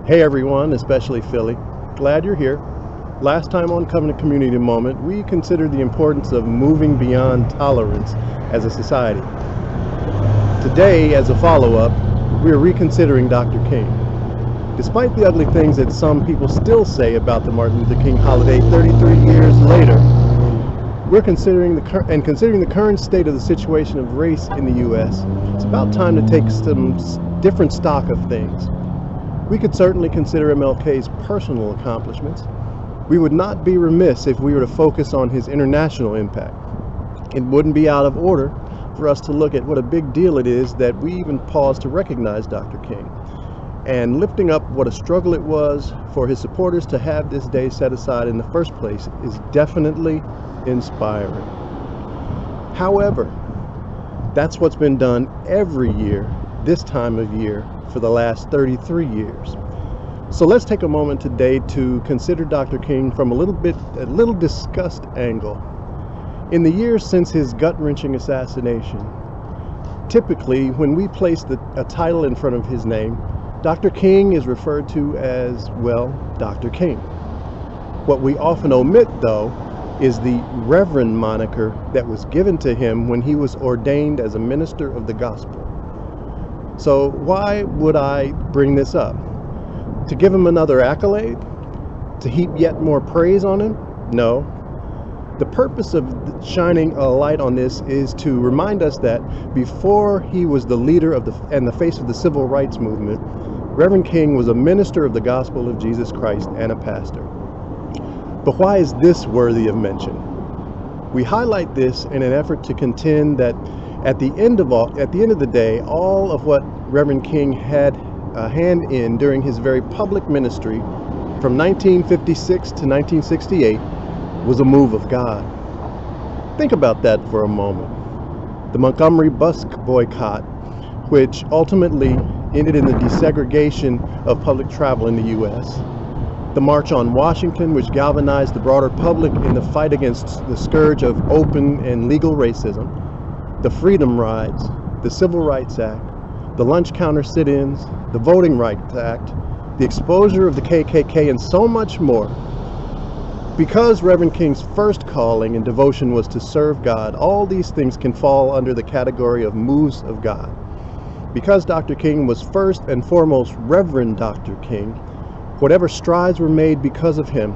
Hey everyone, especially Philly. Glad you're here. Last time on Covenant Community Moment, we considered the importance of moving beyond tolerance as a society. Today, as a follow-up, we are reconsidering Dr. King. Despite the ugly things that some people still say about the Martin Luther King holiday 33 years later, we're considering the current state of the situation of race in the U.S. It's about time to take some different stock of things. We could certainly consider MLK's personal accomplishments. We would not be remiss if we were to focus on his international impact. It wouldn't be out of order for us to look at what a big deal it is that we even pause to recognize Dr. King. And lifting up what a struggle it was for his supporters to have this day set aside in the first place is definitely inspiring. However, that's what's been done every year this time of year for the last 33 years. So let's take a moment today to consider Dr. King from a little discussed angle. In the years since his gut-wrenching assassination, typically when we place a title in front of his name, Dr. King is referred to as, well, Dr. King. What we often omit, though, is the Reverend moniker that was given to him when he was ordained as a minister of the gospel. So why would I bring this up? To give him another accolade? To heap yet more praise on him? No. The purpose of shining a light on this is to remind us that before he was the leader of and the face of the civil rights movement, Reverend King was a minister of the gospel of Jesus Christ and a pastor. But why is this worthy of mention? We highlight this in an effort to contend that at the end of the day, all of what Reverend King had a hand in during his very public ministry from 1956 to 1968 was a move of God. Think about that for a moment. The Montgomery bus boycott, which ultimately ended in the desegregation of public travel in the U.S. The March on Washington, which galvanized the broader public in the fight against the scourge of open and legal racism. The Freedom Rides, the Civil Rights Act, the lunch counter sit-ins, the Voting Rights Act, the exposure of the KKK, and so much more. Because Reverend King's first calling and devotion was to serve God, all these things can fall under the category of moves of God. Because Dr. King was first and foremost Reverend Dr. King, whatever strides were made because of him,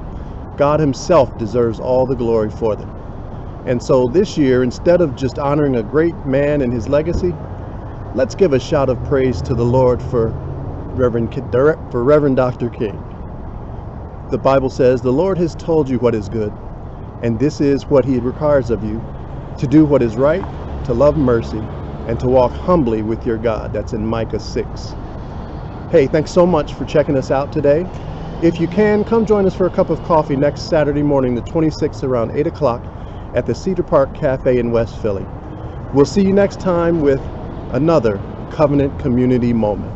God himself deserves all the glory for them. And so this year, instead of just honoring a great man and his legacy, let's give a shout of praise to the Lord for Reverend Dr. King. The Bible says, "The Lord has told you what is good, and this is what he requires of you, to do what is right, to love mercy, and to walk humbly with your God." That's in Micah 6. Hey, thanks so much for checking us out today. If you can, come join us for a cup of coffee next Saturday morning, the 26th, around 8 o'clock at the Cedar Park Cafe in West Philly. We'll see you next time with another Covenant Community Moment.